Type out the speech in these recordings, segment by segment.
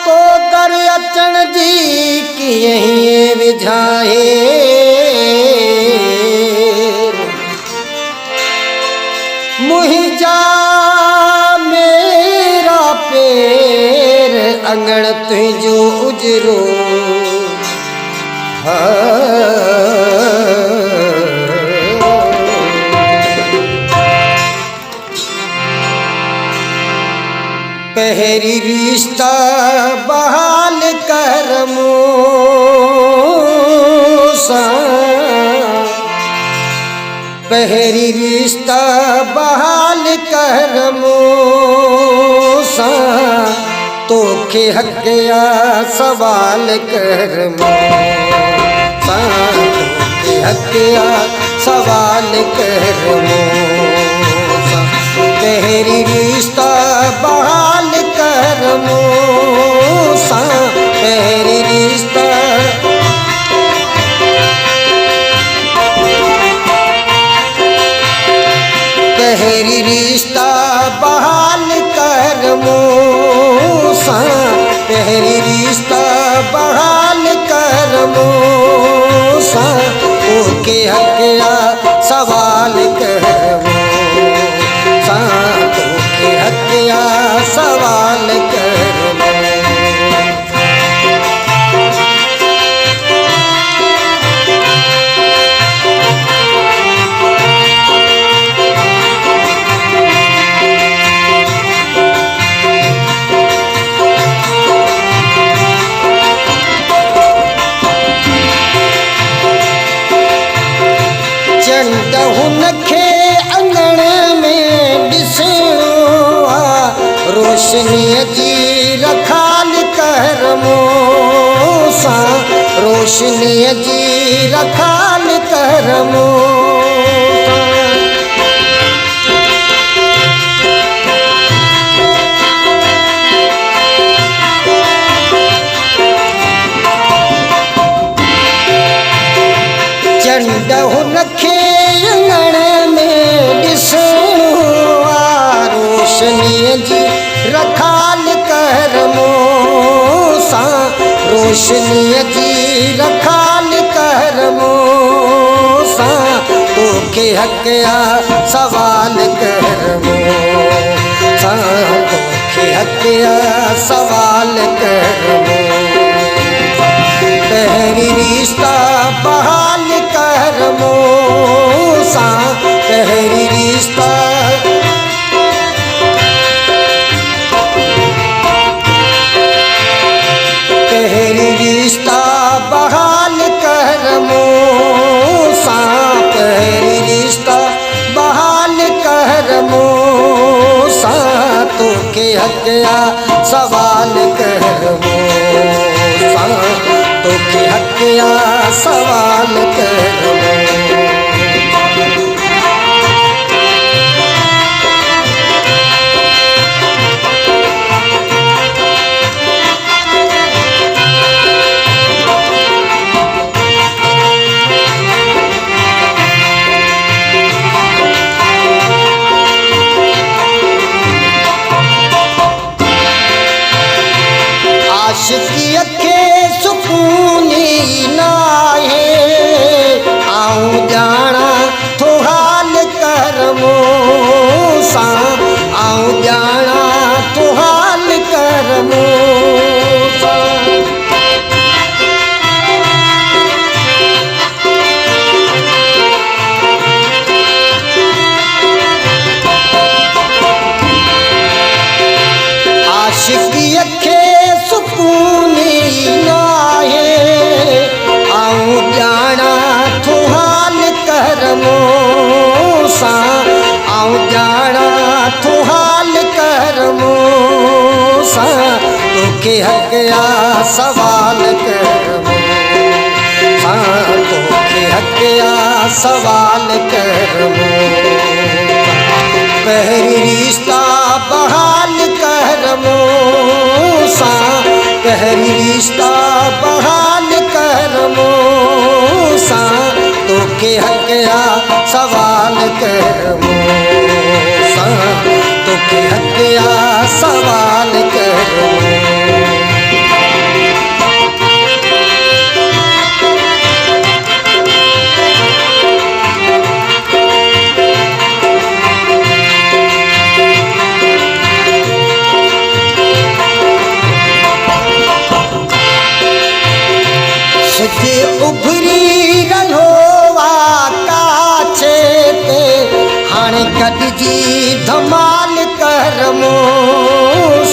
तो कर अचण जी की यहीं विझाए मुहिंजा मेरा पेर अंगण तुझो उजरो पहरी रिश्ता बहाल कर मूसा पहरी रिश्ता बहाल कर मूसा तो के हक़या सवाल कर मूसा तो के हक़या सवाल कर मूसा पहरी रिश्ता बहाल कर मूसा पहरी रिश्ता पहरी रिश्ता बहाल कर मूसा पहरी रिश्ता बहाल कर मूसा ओके हक़या सवाल कर मूसा ओके हक़या सवाल कर चंड हुनखे अंगण में ॾिसणो आहे रोशनीअ जी रखाल कर मूसा रोशनीअ जी रखाल कर मूसा चंड हुनखे अंगण में ॾिसणो आहे रोशनीअ जी रखाल कर मूसा रोशनीअ जी रखाल कर मूसा तोखे हक़या सवाल कर मूसा तोखे हक़या सवाल कर पहरी रिश्ता बहाल कर मूसा पहरी रिश्ता पहरी रिश्ता बहाल कर मूसा पहरी रिश्ता बहाल कर मूसा तोखे हक़या सवाल कर मूसा तोखे हक़या सवाल कर आशिक़ीअ खे सुकून ई नाहे आऊं ॼाणा थो हाल कर मूसा आऊं ॼाणा थो हाल कर मूसा आशिक़ीअ खे सुकून ई नाहे आऊं ॼाणा थो हाल कर मूसा आऊं ॼाणा थो हाल कर मूसा तोखे हक़या सवाल कर मूसा तोखे हक़या सवाल कर पहरी रिश्ता बहाल कर मूसा पहरी रिश्ता बहाल कर मूसा तोखे हक़या सवाल कर मूसा तोखे हक़या सवाल कर गॾिजी धमाल करमो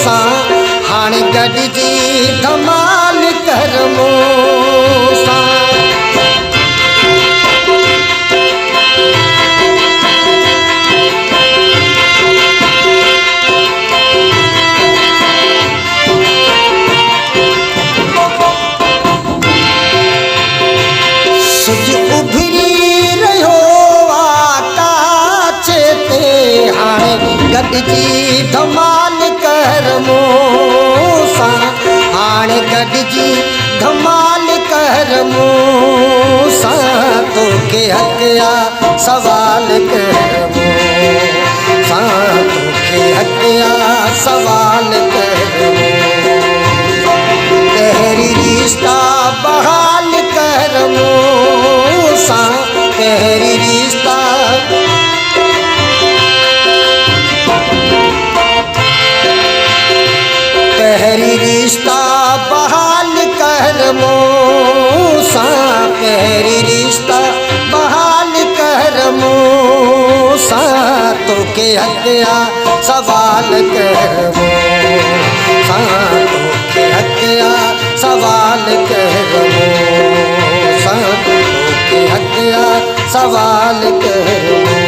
सां हाणे गॾिजी धमाल करमो सां सिज उभरी रहियो आकाश ते हाणे गॾिजी धमाल करमो सां हाणे गॾिजी धमाल करमो सां तोखे हक़िया सवाल करमो सां तोखे हक़िया सवाल करमो तेरी रिश्ता बहाल करमो सां तेरी रिश्ता तेरी रिश्ता बहाल करमो सां तेरी रिश्ता बहाल करमो सां तोखे हक़िया सवाल करमो सां तोखे हक़िया सवाल करमो सां तोखे हक़िया सवाल करमो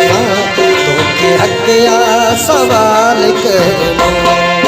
सां तोखे हक़िया सवाल करमो